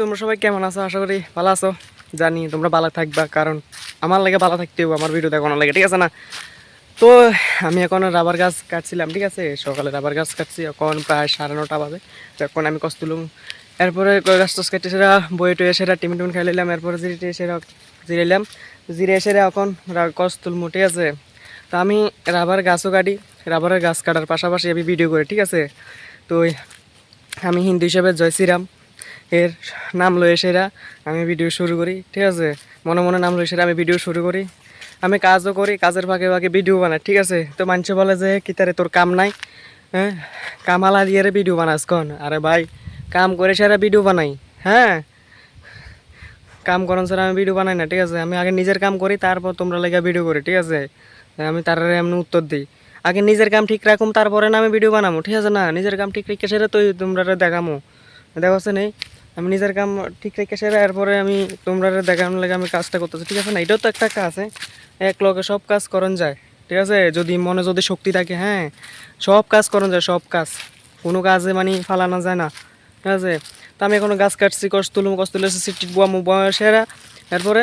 তোমরা সবাই কেমন আছো? আশা করি ভালো আছো। জানি তোমরা ভালো থাকবা, কারণ আমার লাগে ভালো থাকতে হবে, আমার ভিডিও দেখানোর লাগে, ঠিক আছে না? তো আমি এখন রাবার গাছ কাটছিলাম, ঠিক আছে? সকালে রাবার গাছ কাটছি, এখন প্রায় 9:30 বাজে। তো এখন আমি কষ্ট তুলুম, এরপরে গাছ টাছ কাটতে সেরা বই টয়ে সেরা টিমিন টিমিন খাই নিলাম, এরপরে জিরে সেরা জিরাইলাম, জিরে সেরা এখন কষ্ট তুলমু, ঠিক আছে? তো আমি রাবার গাছও কাটি, রাবারের গাছ কাটার পাশাপাশি আমি ভিডিও করি, ঠিক আছে? তো আমি হিন্দু হিসেবে জয় শ্রীরাম এর নাম লয়ে সেরা আমি ভিডিও শুরু করি, ঠিক আছে? মনে মনে নাম লয়ে সেরা আমি ভিডিও শুরু করি। আমি কাজও করি, কাজের ফাঁকে ফাঁকে ভিডিও বানাই, ঠিক আছে? তো মানুষ বলে যে কিতারে তোর কাম নাই, হ্যাঁ? কামালা দিয়ে ভিডিও বানাস কন? আরে ভাই, কাম করে সেরা ভিডিও বানাই, হ্যাঁ? কাম করেন স্যার, আমি ভিডিও বানাই না, ঠিক আছে? আমি আগে নিজের কাম করি, তারপর তোমরা লেগে ভিডিও করি, ঠিক আছে? আমি তার এমনি উত্তর দিই, আগে নিজের কাম ঠিক রাখুম, তারপরে না আমি ভিডিও বানাবো, ঠিক আছে না? নিজের কাম ঠিক রেখে সেরে তো তোমরা দেখামো, দেখা হচ্ছে নেই? আমি নিজের কাম ঠিক রেখে সেরে এরপরে আমি তোমরা দেখানোর লাগে আমি কাজটা করতেছি, ঠিক আছে না? এটাও তো একটা কাজ, হ্যাঁ? এক লগে সব কাজ করন যায়, ঠিক আছে? যদি মনে যদি শক্তি থাকে, হ্যাঁ, সব কাজ করন যায়, সব কাজ, কোনো কাজে মানে ফালানো যায় না, ঠিক আছে? তো আমি এখনো গাছ কাটছি, কষ তুলে সিটি বুয়ামু সেরা, এরপরে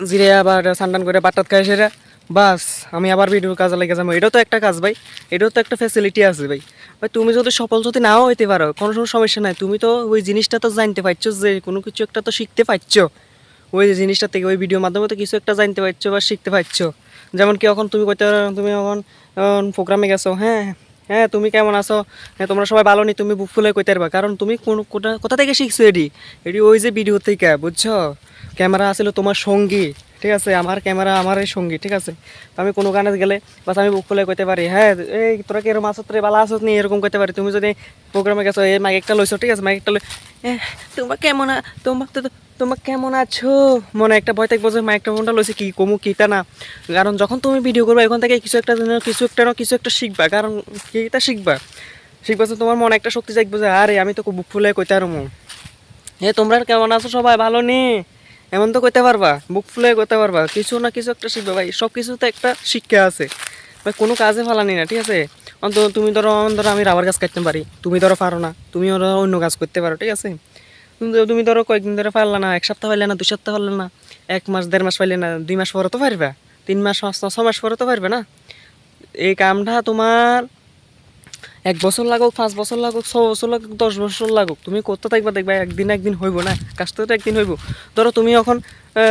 জিরে আবার সান্ডান করে বাটাত খাই সেরা, বাস আমি আবার ভিডিওর কাজে লেগে যাবো। এটাও তো একটা কাজ ভাই, এটাও তো একটা ফ্যাসিলিটি আছে ভাই। ভাই তুমি যদি সফল যদি নাও হইতে পারো, কোনো সমস্যা নাই, তুমি তো ওই জিনিসটা তো জানতে পারছো, যে কোনো কিছু একটা তো শিখতে পারছো ওই জিনিসটা থেকে, ওই ভিডিওর মাধ্যমে তো কিছু একটা জানতে পারছো বা শিখতে পারছো। যেমন কি এখন তুমি কইতে, তুমি এখন প্রোগ্রামে গেছো, হ্যাঁ হ্যাঁ, তুমি কেমন আছো, হ্যাঁ তোমরা সবাই ভালো নি, তুমি বুক ফুলে কইতে পারবা, কারণ তুমি কোন কোথা থেকে শিখছো এডি, এডি ওই যে ভিডিও থেকে, বুঝছো? ক্যামেরা আসলে তোমার সঙ্গী, ঠিক আছে? আমার ক্যামেরা আমারই সঙ্গী, ঠিক আছে? তো আমি কোনো গানে গেলে বাস আমি বুক খুলে কইতে পারি, হ্যাঁ এই তোরা কি এরকম আসত রে, ভালো আসত নি, এরকম কইতে পারি। তুমি যদি প্রোগ্রামে গেছো, এই মাইক একটা লইছো, ঠিক আছে? মাইক একটা লই, তোমার কেমন তোমার তো তোমার কেমন আছো, মনে একটা ভয় থাকবো যে মাইকটা ফোনটা লইছে কি কমু কিটা না, কারণ যখন তুমি ভিডিও করবে এখন থেকে কিছু একটা শিখবা, কারণ কিটা শিখবা, শিখবা যে তোমার মনে একটা শক্তি জাগবে যে আরে আমি তো বুক ফুলে কইতে পারবো, তোমরা কেমন আছো সবাই ভালো নি, এমন তো কইতে পারবা, বুক ফুলে কইতে পারবা, কিছু না কিছু একটা শিখবে ভাই, সব কিছুতে একটা শিক্ষা আছে ভাই, কোনো কাজে ফালানি না, ঠিক আছে? অন্তত তুমি ধরো আমি রাবার গাছ কাটতে পারি, তুমি ধরো পারো না, তুমি ধরো অন্য কাজ করতে পারো, ঠিক আছে? তুমি ধরো কয়েকদিন ধরে পারলা না, 1 সপ্তাহ পারলে না, 2 সপ্তাহ পারলে না, 1 মাস 1.5 মাস পারলে না, 2 মাস পরে তো পারবা, 3 মাস 5 মাস 6 মাস পরে তো পারবে না। এই কামটা তোমার 1 বছর লাগুক, 5 বছর লাগুক, 6 বছর লাগুক, 10 বছর লাগুক, তুমি করতে থাকবা, দেখবা একদিন একদিন হইব না, কাজটা তো একদিন হইব। ধরো তুমি এখন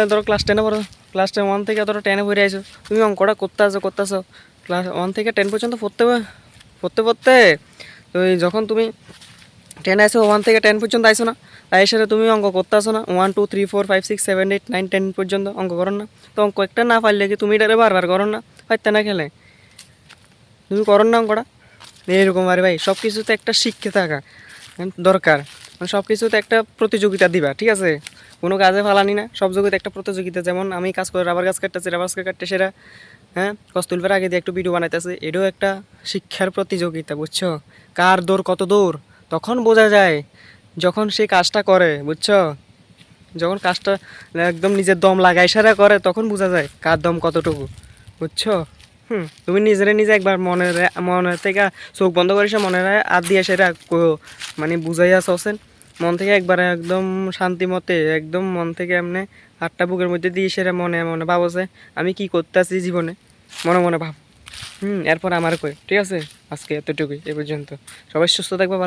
ধরো ক্লাস 10-এ পড়ো, ক্লাস 1 থেকে ধরো 10-এ পড়ে আইছো, তুমি অঙ্কটা করতে আসো ক্লাস 1 থেকে 10 পর্যন্ত পড়তে পড়তে পড়তে, তো যখন তুমি 10 আইসো, 1 থেকে 10 পর্যন্ত আইসো না, তাই সেটা তুমি অঙ্ক করতে আসো না, 1 2 3 4 5 6 7 8 9 10 পর্যন্ত অঙ্ক করো না? তো অঙ্ক একটা না পারলে কি তুমি এটারে বারবার করো না? হয়তো না খেলে তুমি করো না অঙ্কটা এরকম। আরে ভাই, সব কিছুতে একটা শিক্ষা থাকা দরকার, মানে সব কিছুতে একটা প্রতিযোগিতা দিবা, ঠিক আছে? কোনো কাজে ফালানি না, সব জগতে একটা প্রতিযোগিতা। যেমন আমি কাজ করে রাবার গাছ কাটতেছি, রাবার গাছ কাটতে সেরা, হ্যাঁ, কস্তুলবার আগে দিয়ে একটু ভিডিও বানাইতেছে, এটাও একটা শিক্ষার প্রতিযোগিতা, বুঝছো? কার দৌড় কত দৌড় তখন বোঝা যায় যখন সে কাজটা করে, বুঝছো? যখন কাজটা একদম নিজের দম লাগাই সারা করে, তখন বোঝা যায় কার দম কতটুকু, বুঝছো? তুমি নিজে একবার মনে থেকে চোখ বন্ধ করিস, মনে আর দিয়ে সেটা মানে বুঝাইয়া চলছেন মন থেকে একবার, একদম শান্তি মতে, একদম মন থেকে এমনি হাতটা বুকের মধ্যে দিয়ে সেটা মনে মনে ভাবো যে আমি কি করতে আছি জীবনে, মনে মনে ভাব। এরপর আমার কই, ঠিক আছে? আজকে এতটুকুই, এ পর্যন্ত। সবাই সুস্থ থাকবা,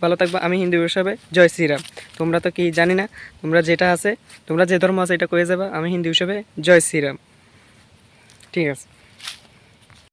ভালো থাকবা। আমি হিন্দু হিসাবে জয় শ্রীরাম, তোমরা তো কি জানি না, তোমরা যেটা আছে, তোমরা যে ধর্ম আছে এটা কয়ে যাবা, আমি হিন্দু হিসাবে জয় শ্রীরাম, ঠিক আছে?